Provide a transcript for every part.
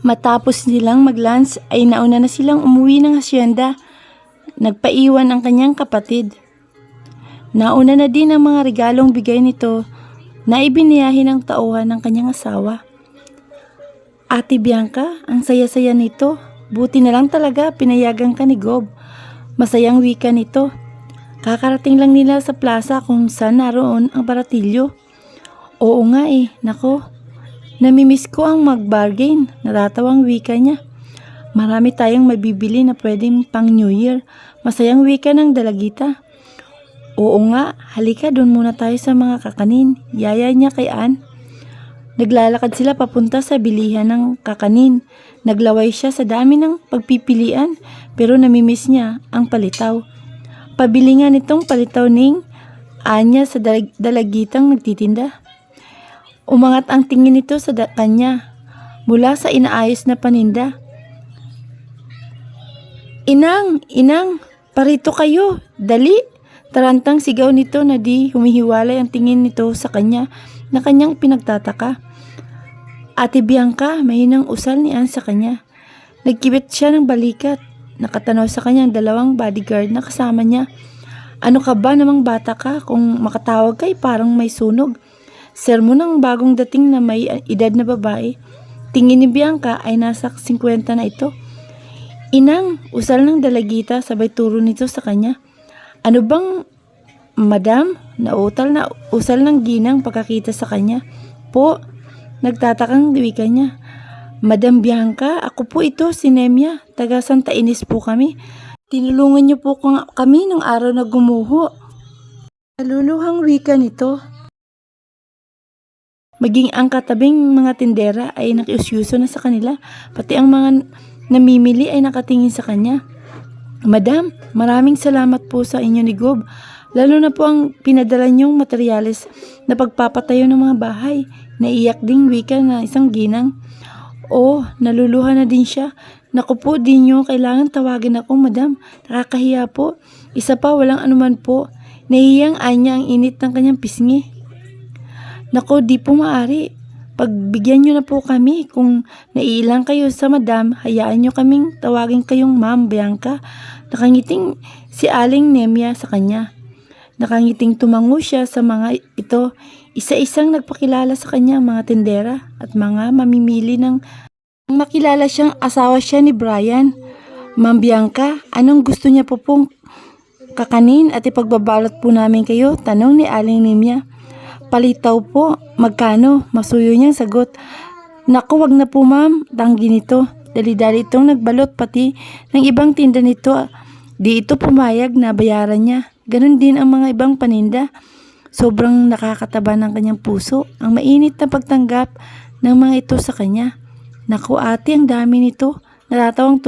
Matapos nilang mag-lunch ay nauna na silang umuwi ng asyenda. Nagpaiwan ang kanyang kapatid. Nauna na din ang mga regalong bigay nito na ibiniyahe ng tauhan ng kanyang asawa. Ate Bianca, ang saya-saya nito. Buti na lang talaga pinayagan ka ni Gob. Masayang wika nito. Kakarating lang nila sa plaza kung saan naroon ang baratilyo. Oo nga nako. Namimiss ko ang mag-bargain. Natatawang wika niya. Marami tayong mabibili na pwedeng pang New Year. Masayang wika ng Dalagita. Oo nga, halika doon muna tayo sa mga kakanin. Yaya niya kay Ann. Naglalakad sila papunta sa bilihan ng kakanin. Naglaway siya sa dami ng pagpipilian pero namimiss niya ang palitaw. Pabili nga nitong palitaw ning Anya sa dalagitang nagtitinda. Umangat ang tingin nito sa kanya mula sa inaayos na paninda. Inang, parito kayo, dali! Tarantang sigaw nito na di humihiwalay ang tingin nito sa kanya na kanyang pinagtataka. Ate Bianca, mahinang usal ni Ann sa kanya. Nagkibit siya ng balikat. Nakatanaw sa kanyang dalawang bodyguard na kasama niya. Ano ka ba namang bata ka? Kung makatawag kay parang may sunog. Sermon ng bagong dating na may edad na babae. Tingin ni Bianca ay nasa 50 na ito. Inang, usal ng Dalagita, sabay turo nito sa kanya. Ano bang, madam? Nautal na usal ng Ginang pagkakita sa kanya. Po, nagtatakang wika niya. Madam Bianca, ako po ito, si Nemia. Taga Santa Ines po kami. Tinulungan niyo po kami nung araw na gumuho. Naluluhang wika nito. Maging ang katabing mga tindera ay nakiusyuso na sa kanila. Pati ang mga namimili ay nakatingin sa kanya. Madam, maraming salamat po sa inyo ni Gob. Lalo na po ang pinadala niyong materyales na pagpapatayo ng mga bahay. Naiyak ding wika na isang ginang. Oh, naluluha na din siya. Naku po, di nyo kailangan tawagin ako, madam. Nakakahiya po. Isa pa, walang anuman po. Nahihiyang Anya ang init ng kanyang pisngi. Naku, di po maari. Pagbigyan nyo na po kami. Kung naiilang kayo sa madam, hayaan nyo kaming tawagin kayong Ma'am Bianca. Nakangiting si Aling Nemia sa kanya. Nakangiting tumango siya sa mga ito. Isa-isang nagpakilala sa kanya mga tindera at mga mamimili ng makilala siyang asawa siya ni Brian. Ma'am Bianca, anong gusto niya po pong kakanin at ipagbabalot po namin kayo? Tanong ni Aling Nemia. Palitaw po, magkano? Masuyo niyang sagot. Naku, wag na po ma'am, tanggi nito. Dali-dali itong nagbalot pati ng ibang tinda nito. Di ito pumayag na bayaran niya. Ganon din ang mga ibang paninda. Sobrang nakakataba ng kanyang puso ang mainit na pagtanggap ng mga ito sa kanya. Naku ate, ang dami nito. Natatawang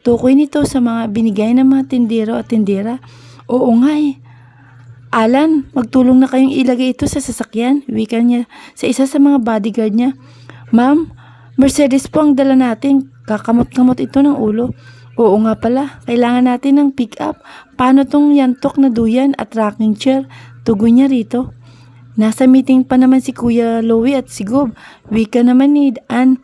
tukoy nito sa mga binigay ng mga tindero at tindera. Oo nga Alan, magtulong na kayong ilagay ito sa sasakyan. Wika niya sa isa sa mga bodyguard niya. Ma'am, Mercedes po ang dala natin. Kakamot-kamot ito ng ulo. Oo nga pala, kailangan natin ng pick-up. Paano tong yantok na duyan at rocking chair? Tugon niya rito. Nasa meeting pa naman si Kuya Louie at si Gob. Wika naman ni Ann.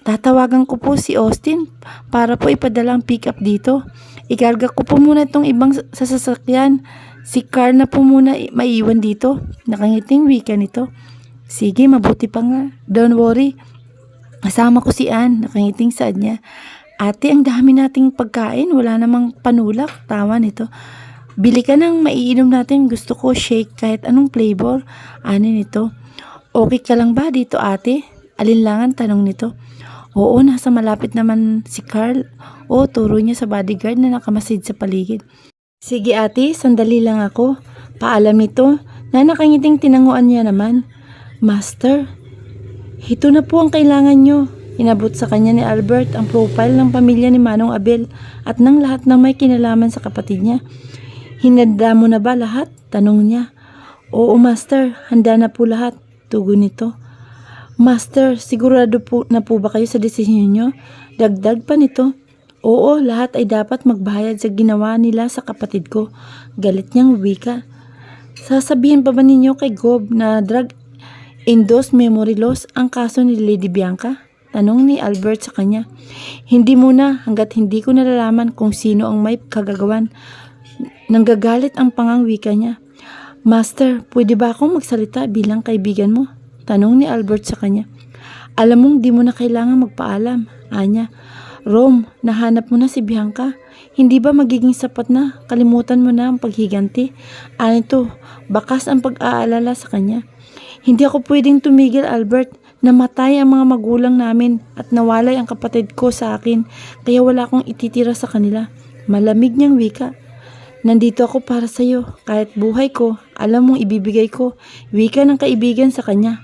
Tatawagan ko po si Austin para po ipadala ang pick-up dito. Ikarga ko po muna itong ibang sasakyan. Si Carl na po muna maiiwan dito. Nakangiting wika nito. Sige, mabuti pa nga. Don't worry. Kasama ko si Ann. Nakangiting saad niya. Ate, ang dami nating pagkain. Wala namang panulak. Tawa nito. Bili ka ng maiinom natin. Gusto ko shake kahit anong flavor. Ano nito? Okay ka lang ba dito ate? Alinlangan tanong nito. Oo, nasa malapit naman si Carl. O, turo niya sa bodyguard na nakamasid sa paligid. Sige ate, sandali lang ako. Paalam nito na nakangiting tinanguan niya naman. Master, ito na po ang kailangan nyo. Inabot sa kanya ni Albert ang profile ng pamilya ni Manong Abel at ng lahat ng may kinalaman sa kapatid niya. Hinanda mo na ba lahat? Tanong niya. Oo master, handa na po lahat. Tugon nito. Master, sigurado po na po ba kayo sa desisyon nyo? Dagdag pa nito. Oo, lahat ay dapat magbayad sa ginawa nila sa kapatid ko. Galit niyang wika. Sasabihin pa ba ninyo kay Gob na drug-induced memory loss ang kaso ni Lady Bianca? Tanong ni Albert sa kanya. Hindi muna hanggat hindi ko nalalaman kung sino ang may kagagawan. Nanggagalit ang pangangwika niya. Master, pwede ba akong magsalita bilang kaibigan mo? Tanong ni Albert sa kanya. Alam mong di mo na kailangan magpaalam, Anya. Rome, nahanap mo na si Bianca. Hindi ba magiging sapat na? Kalimutan mo na ang paghiganti. Anito, bakas ang pag-aalala sa kanya. Hindi ako pwedeng tumigil, Albert. Namatay ang mga magulang namin at nawalay ang kapatid ko sa akin, kaya wala akong ititira sa kanila. Malamig niyang wika. Nandito ako para sa iyo. Kahit buhay ko, alam mong ibibigay ko. Wika ng kaibigan sa kanya.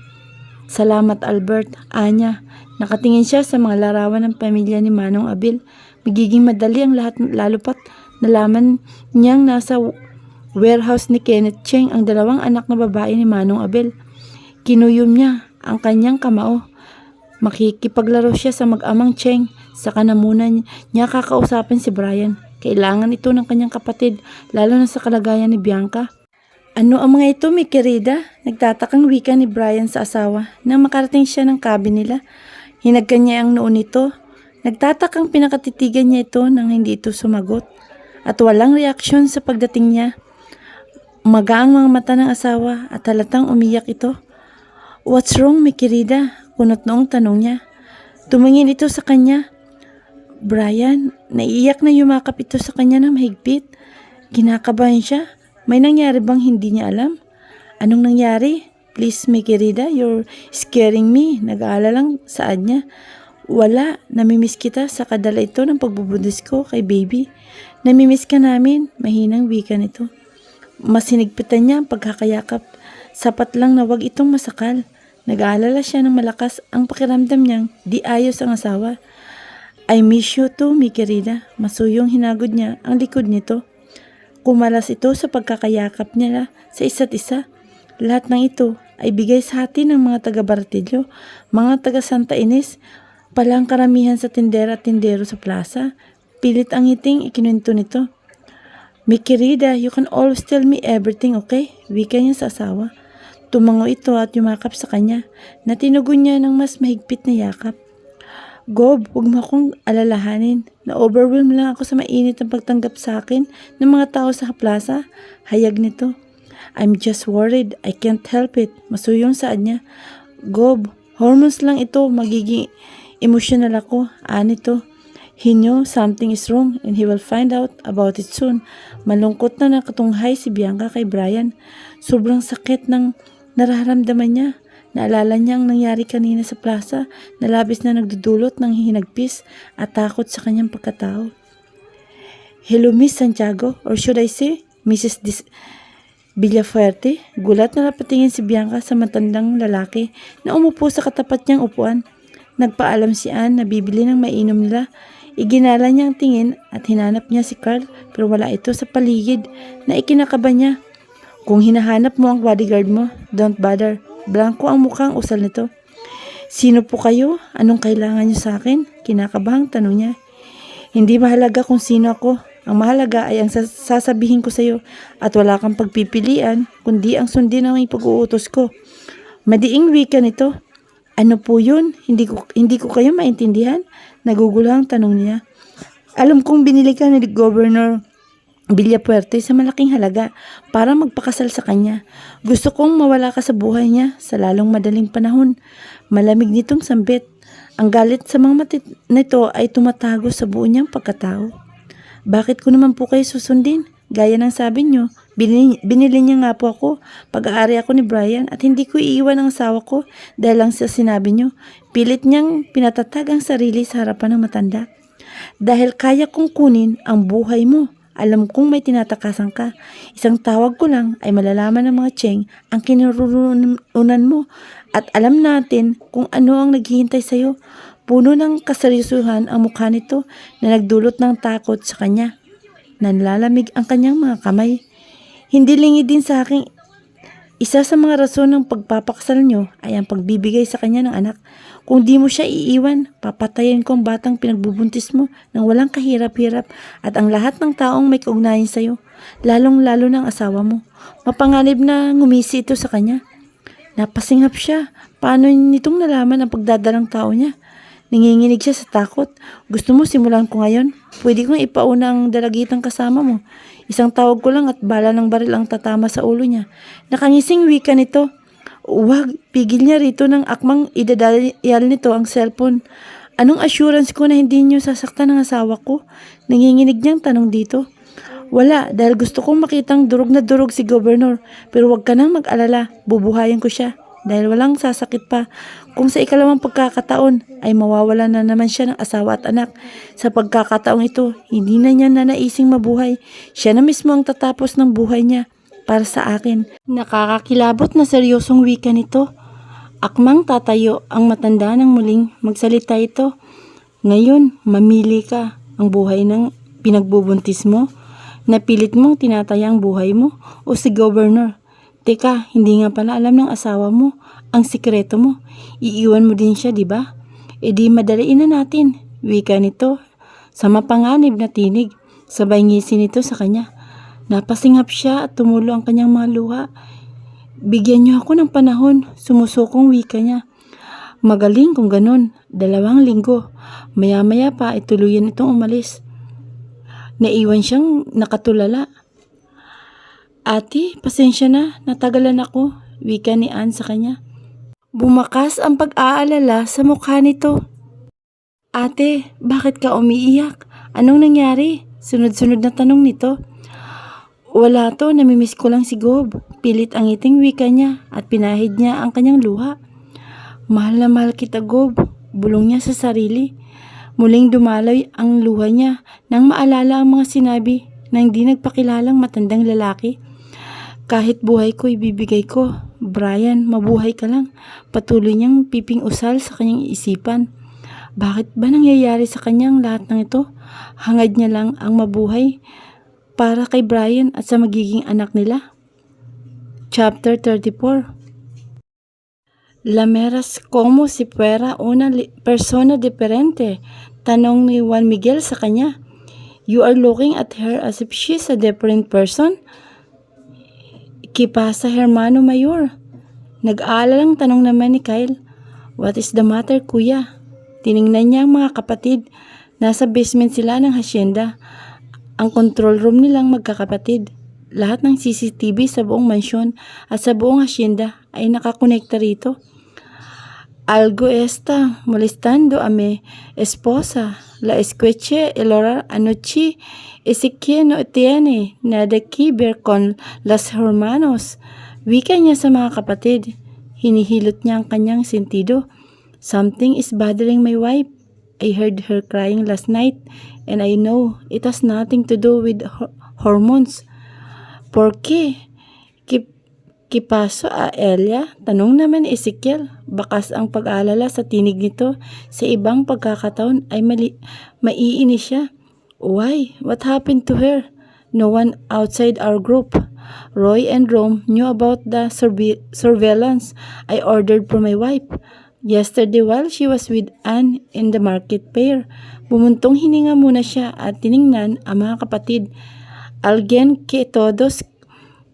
Salamat, Albert. Anya. Nakatingin siya sa mga larawan ng pamilya ni Manong Abel. Magiging madali ang lahat, lalo pat nalaman niyang nasa warehouse ni Kenneth Cheng ang dalawang anak na babae ni Manong Abel. Kinuyom niya ang kanyang kamao. Makikipaglaro siya sa mag-amang Cheng. Saka na muna niya kakausapin si Brian. Kailangan ito ng kanyang kapatid, lalo na sa kalagayan ni Bianca. Ano ang mga ito, mi querida? Nagtatakang wika ni Brian sa asawa nang makarating siya ng cabin nila. Hinagkan niya ang noon nito. Nagtatakang pinakatitigan niya ito nang hindi ito sumagot. At walang reaksyon sa pagdating niya. Umaga ang mga mata ng asawa at halatang umiyak ito. What's wrong, mi querida? Kunot noong tanong niya. Tumingin ito sa kanya. Brian, naiiyak na yumakap ito sa kanya ng mahigpit. Kinakabahan siya. May nangyari bang hindi niya alam? Anong nangyari? Please, mi querida, you're scaring me. Nag-aalala lang saad niya. Wala, namimiss kita sa kadala ito ng pagbubudis ko kay baby. Namimiss ka namin, mahinang wika nito. Mas sinigpitan niya ang pagkakayakap. Sapat lang na wag itong masakal. Nag-aalala siya ng malakas ang pakiramdam niyang di ayos ang asawa. I miss you too, mi querida. Masuyong hinagod niya ang likod nito. Kumalas ito sa pagkakayakap niya sa isa't isa. Lahat ng ito ay bigay sa atin ng mga taga-Baratillo, mga taga-Santa Ines, palang karamihan sa tindera at tindero sa plaza. Pilit ang ngiting ikinuwento nito. Mi querida, you can always tell me everything, okay? Wika niya sa asawa. Tumango ito at yumakap sa kanya na tinugon niya ng mas mahigpit na yakap. Gob, huwag mo akong alalahanin. Na-overwhelm lang ako sa mainit na pagtanggap sa akin ng mga tao sa plaza. Hayag nito. I'm just worried. I can't help it. Masuyong saad niya. Gob, hormones lang ito. Magiging emotional ako. Anito. He knew something is wrong and he will find out about it soon. Malungkot na nakatunghay si Bianca kay Brian. Sobrang sakit ng nararamdaman niya. Naalala niya ang nangyari kanina sa plaza na labis na nagdudulot ng hinagpis at takot sa kanyang pagkatao. Hello, Miss Santiago, or should I say, Mrs. Villafuerte? Gulat na napatingin si Bianca sa matandang lalaki na umupo sa katapat niyang upuan. Nagpaalam si Anne na bibili ng mainom nila. Iginala niya ang tingin at hinanap niya si Carl pero wala ito sa paligid na ikinakaba niya. Kung hinahanap mo ang bodyguard mo, don't bother. Blanco ang mukhang usal nito. Sino po kayo? Anong kailangan niyo sa akin? Kinakabahang tanong niya. Hindi mahalaga kung sino ako. Ang mahalaga ay ang sasabihin ko sa iyo at wala kang pagpipilian kundi ang sundin ang ipag-uutos ko. Madiing wika nito. Ano po yun? Hindi ko kayo maintindihan? Naguguluhang tanong niya. Alam kong binili ka ni Governor Villafuerte sa malaking halaga para magpakasal sa kanya. Gusto kong mawala ka sa buhay niya sa lalong madaling panahon. Malamig nitong sambit. Ang galit sa mga mata nito ay tumatago sa buo niyang pagkatao. Bakit ko naman po kayo susundin? Gaya ng sabi niyo, binili niya nga po ako. Pag-aari ako ni Brian at hindi ko iiwan ang asawa ko dahil lang sa sinabi niyo. Pilit niyang pinatatag ang sarili sa harapan ng matanda. Dahil kaya kong kunin ang buhay mo. Alam kong may tinatakasan ka. Isang tawag ko lang ay malalaman ng mga Cheng ang kinaroroonan mo at alam natin kung ano ang naghihintay sa iyo. Puno ng kaseryosohan ang mukha nito na nagdulot ng takot sa kanya. Nanlalamig ang kanyang mga kamay. Hindi lingi din sa akin. Isa sa mga rason ng pagpapakasal nyo ay ang pagbibigay sa kanya ng anak. Kung di mo siya iiwan, papatayin ko ang batang pinagbubuntis mo nang walang kahirap-hirap at ang lahat ng taong may kaugnayan sa iyo, lalong-lalo ng asawa mo. Mapanganib na ngumisi ito sa kanya. Napasinghap siya. Paano nitong nalaman ang pagdadalang tao niya? Nanginginig siya sa takot. Gusto mo simulan ko ngayon? Pwede kong ipauna ang dalagitang kasama mo. Isang tawag ko lang at bala ng baril ang tatama sa ulo niya. Nakangising wika nito. Huwag, pigil niya rito ng akmang idadayal nito ang cellphone. Anong assurance ko na hindi niyo sasaktan ang asawa ko? Nanginginig niyang tanong dito. Wala, dahil gusto kong makitang durog na durog si Governor. Pero huwag ka nang mag-alala, bubuhayin ko siya. Dahil walang sasakit pa. Kung sa ikalawang pagkakataon ay mawawala na naman siya ng asawa at anak. Sa pagkakataong ito, hindi na niya nanaising mabuhay. Siya na mismo ang tatapos ng buhay niya para sa akin. Nakakakilabot na seryosong wika nito. Akmang tatayo ang matanda ng muling magsalita ito. Ngayon, mamili ka ang buhay ng pinagbubuntis mo. Napilit mong tinataya ang buhay mo o si Governor. Teka, hindi nga pala alam ng asawa mo ang sikreto mo. Iiwan mo din siya, di ba? E di madaliin na natin. Wika nito sa mapanganib na tinig. Sabay ngisi nito sa kanya. Napasingap siya at tumulo ang kanyang mga luha. Bigyan niyo ako ng panahon. Sumusukong wika niya. Magaling kung ganun. 2 linggo. Maya-maya pa ituluyan itong umalis. Naiwan siyang nakatulala. Ate, pasensya na, natagalan ako, wika ni Ann sa kanya. Bumakas ang pag-aalala sa mukha nito. Ate, bakit ka umiiyak? Anong nangyari? Sunod-sunod na tanong nito. Wala to, namimiss ko lang si Gob. Pilit ang ngiting wika niya at pinahid niya ang kanyang luha. Mahal na mahal kita, Gob, bulong niya sa sarili. Muling dumaloy ang luha niya nang maalala ang mga sinabi ng hindi nagpakilalang matandang lalaki. Kahit buhay ko ibibigay ko. Brian, mabuhay ka lang. Patuloy niyang piping usal sa kanyang isipan. Bakit ba nangyayari sa kanyang lahat ng ito? Hangad niya lang ang mabuhay para kay Brian at sa magiging anak nila. Chapter 34. Lameras como si fuera una persona diferente. Tanong ni Juan Miguel sa kanya. You are looking at her as if she's a different person? ¿Qué pasa, hermano mayor? Nag-aalalang tanong naman ni Kyle. What is the matter, kuya? Tiningnan niya ang mga kapatid. Nasa basement sila ng hacienda. Ang control room nilang magkakapatid. Lahat ng CCTV sa buong mansyon at sa buong hacienda ay nakakonekta rito. Algo está molestando a mi esposa. La escuché el orar anoche. Ese que no tiene nada que ver con las hermanos. Wika niya sa mga kapatid. Hinihilot niya ang kanyang sentido. Something is bothering my wife. I heard her crying last night and I know it has nothing to do with hormones. ¿Por qué? ¿Qué pasó a ella? Tanong naman ni Ezekiel. Bakas ang pag-aalala sa tinig nito. Sa ibang pagkakataon ay maiinis siya. Why? What happened to her? No one outside our group. Roy and Rome knew about the surveillance I ordered for my wife. Yesterday while she was with Anne in the market fair. Bumuntong hininga muna siya at tiningnan ang mga kapatid. Alguien que todos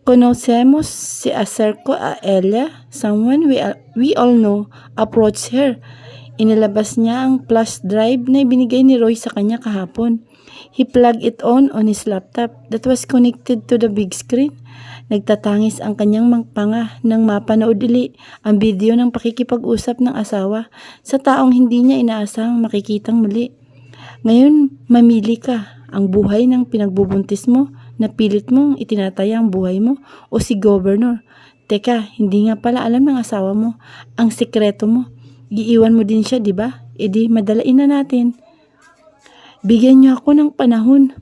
conocemos se acercó a ella. Someone we all know approached her. Inilabas niya ang flash drive na ibinigay ni Roy sa kanya kahapon. He plugged it on his laptop that was connected to the big screen. Nagtatangis ang kanyang panga nang mapanood uli ang video ng pakikipag-usap ng asawa sa taong hindi niya inaasahang makikitang muli. Ngayon, mamili ka ang buhay ng pinagbubuntis mo na pilit mong itinataya ang buhay mo o si Governor. Teka, hindi nga pala alam ng asawa mo ang sikreto mo. Iiwan mo din siya, di ba? E di, madalain na natin. Bigyan niyo ako ng panahon.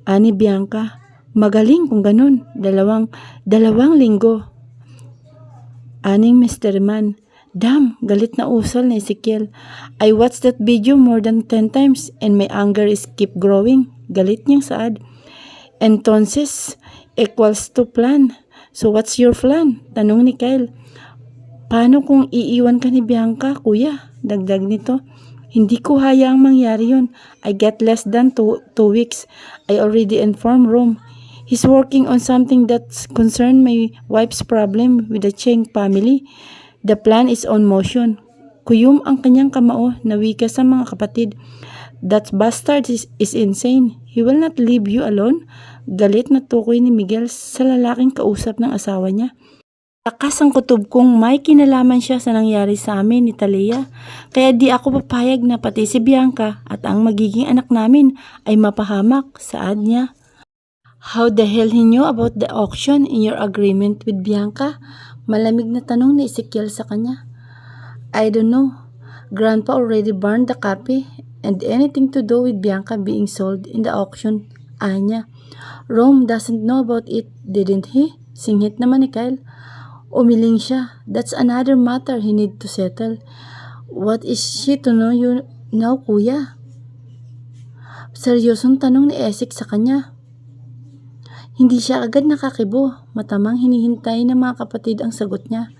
Ani Bianca, magaling kung ganun. Dalawang linggo. Aning Mr. Man. Damn, galit na usal ni Ezekiel. I watched that video more than 10 times and my anger is keep growing. Galit niyang saad. Entonces, equals to plan. So what's your plan? Tanong ni Kyle. Paano kung iiwan ka ni Bianca, kuya? Dagdag nito. Hindi ko hayaang mangyari yun. I get less than 2 weeks. I already informed Rome. He's working on something that's concerned my wife's problem with the Cheng family. The plan is on motion. Kuyum ang kanyang kamao na wika sa mga kapatid. That bastard is insane. He will not leave you alone. Galit na tukoy ni Miguel sa lalaking kausap ng asawa niya. Lakas ang kutob kong may kinalaman siya sa nangyari sa amin ni Talia. Kaya di ako papayag na pati si Bianca at ang magiging anak namin ay mapahamak, saad niya. How the hell he knew about the auction in your agreement with Bianca? Malamig na tanong ni Ezekiel sa kanya. I don't know. Grandpa already burned the copy and anything to do with Bianca being sold in the auction, Anya. Rome doesn't know about it, didn't he? Singhit naman ni Kyle. Umiling siya. That's another matter he need to settle. What is she to know you now, kuya? Seryosong tanong ni Esik sa kanya. Hindi siya agad nakakibo. Matamang hinihintay ng mga kapatid ang sagot niya.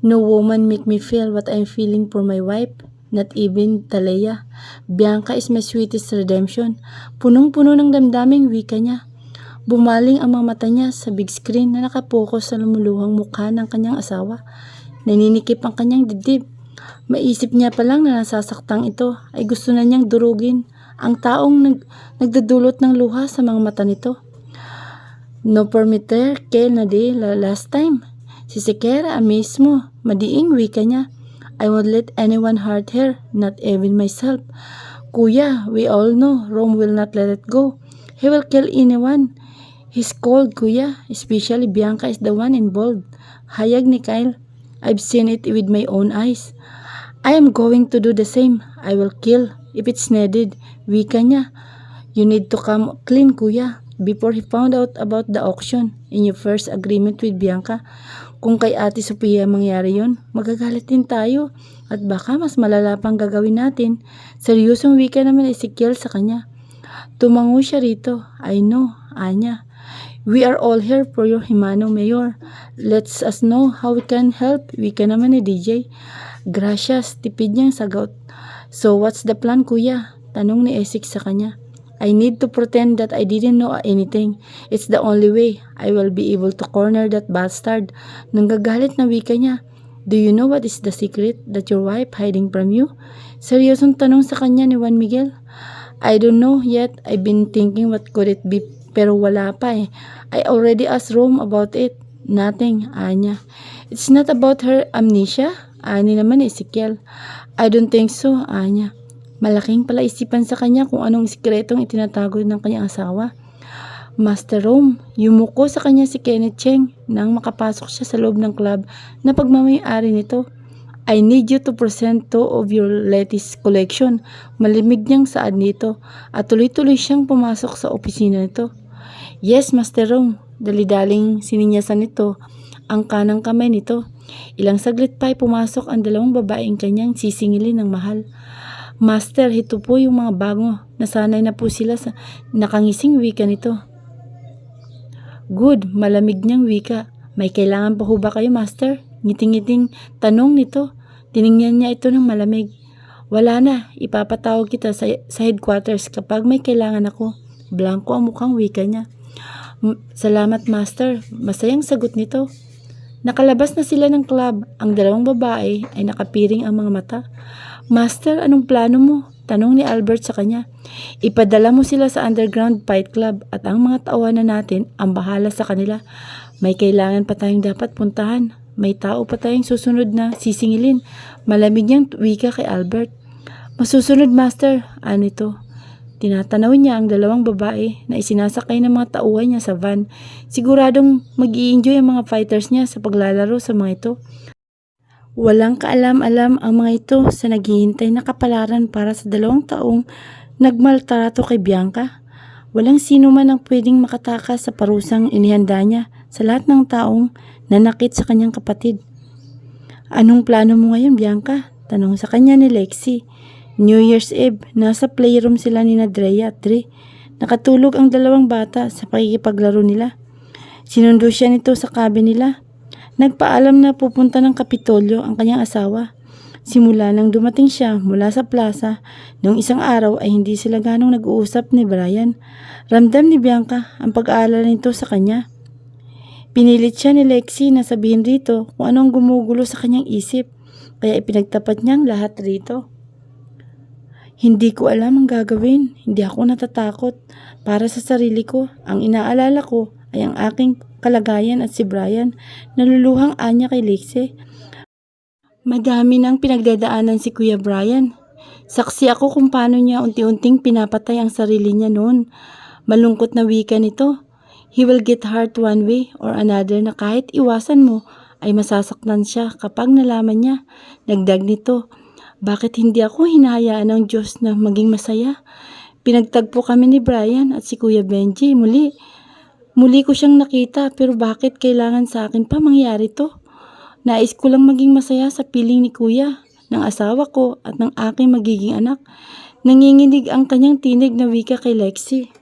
No woman make me feel what I'm feeling for my wife. Not even Talia. Bianca is my sweetest redemption. Punong-puno ng damdaming wika niya. Bumaling ang mga mata niya sa big screen na nakapokus sa lumuluhang mukha ng kanyang asawa. Naninikip ang kanyang dibdib. Maisip niya pa lang na nasasaktang ito ay gusto na niyang durugin ang taong nagdudulot ng luha sa mga mata nito. No permitter que nadie la last time. Si Sekera mismo, madiing wika niya. I won't let anyone hurt her, not even myself. Kuya, we all know Rome will not let it go. He will kill anyone. He's cold, kuya. Especially Bianca is the one involved. Hayag ni Kyle. I've seen it with my own eyes. I am going to do the same. I will kill if it's needed. Wika niya. You need to come clean, kuya. Before he found out about the auction in your first agreement with Bianca. Kung kay Ate Sophia mangyari yon, magagalit din tayo. At baka mas malala pang gagawin natin. Seryosong wika naman Ezekiel sa kanya. Tumango siya rito. I know, Anya. We are all here for your Himano, Mayor. Let's us know how we can help. Wika naman ni DJ. Gracias, tipid niyang sagot. So what's the plan, kuya? Tanong ni Esik sa kanya. I need to pretend that I didn't know anything. It's the only way I will be able to corner that bastard. Nanggagalit na wika niya. Do you know what is the secret that your wife hiding from you? Seryosong tanong sa kanya ni Juan Miguel. I don't know yet. I've been thinking what could it be. Pero wala pa eh. I already asked Rome about it. Nothing, Anya. It's not about her amnesia? Ani naman Ezekiel. I don't think so, Anya. Malaking palaisipan sa kanya kung anong sikretong itinatago ng kanyang asawa. Master Rome, yumuko sa kanya si Kenneth Cheng nang makapasok siya sa loob ng club na pagmamayari nito. I need you to present 2 of your latest collection. Malimig niyang saad nito at tuloy-tuloy siyang pumasok sa opisina nito. Yes, Master Rome. Dali-daling sininyasan nito ang kanang kamay nito. Ilang saglit pa ay pumasok ang 2 babaeng kanyang sisingilin ng mahal. Master, ito po yung mga bago. Nasanay na po sila sa nakangising wika nito. Good, malamig niyang wika. May kailangan pa ho ba kayo, Master? Ngiting-ngiting tanong nito. Tiningnan niya ito ng malamig. Wala na, ipapatawag kita sa headquarters kapag may kailangan ako. Blanco ang mukhang wika niya. Salamat, Master. Masayang sagot nito. Nakalabas na sila ng club. Ang 2 babae ay nakapiring ang mga mata. Master, anong plano mo? Tanong ni Albert sa kanya. Ipadala mo sila sa underground fight club at ang mga tawanan natin ang bahala sa kanila. May kailangan pa tayong dapat puntahan. May tao pa tayong susunod na sisingilin. Malamig niyang wika kay Albert. Masusunod, Master. Ano ito? Tinatanaw niya ang 2 babae na isinasakay ng mga tauhan niya sa van. Siguradong mag-i-enjoy ang mga fighters niya sa paglalaro sa mga ito. Walang kaalam-alam ang mga ito sa naghihintay na kapalaran para sa 2 taong nagmaltrato kay Bianca. Walang sino man ang pwedeng makatakas sa parusang inihanda niya sa lahat ng taong nanakit sa kanyang kapatid. Anong plano mo ngayon, Bianca? Tanong sa kanya ni Lexi. New Year's Eve, nasa playroom sila ni Drea at Dre. Nakatulog ang 2 bata sa pakikipaglaro nila. Sinundo siya nito sa cabin nila. Nagpaalam na pupunta ng Kapitolyo ang kanyang asawa. Simula nang dumating siya mula sa plaza, noong isang araw ay hindi sila ganong nag-uusap ni Brian. Ramdam ni Bianca ang pag-aalala nito sa kanya. Pinilit siya ni Lexi na sabihin rito kung anong gumugulo sa kanyang isip. kaya ipinagtapat niya ang lahat rito. Hindi ko alam ang gagawin. Hindi ako natatakot. Para sa sarili ko, ang inaalala ko ay ang aking kalagayan at si Brian. Naluluhang anya kay Lexie. Madami nang pinagdadaanan si Kuya Brian. Saksi ako kung paano niya unti-unting pinapatay ang sarili niya noon. Malungkot na wika nito. He will get hurt one way or another na kahit iwasan mo ay masasaktan siya kapag nalaman niya. Dagdag nito, bakit hindi ako hinahayaan ng Diyos na maging masaya? Pinagtagpo kami ni Brian at si Kuya Benji muli. Muli ko siyang nakita pero bakit kailangan sa akin pa mangyari to? Nais ko lang maging masaya sa piling ni Kuya, ng asawa ko at ng aking magiging anak. Nanginginig ang kanyang tinig na wika kay Lexie.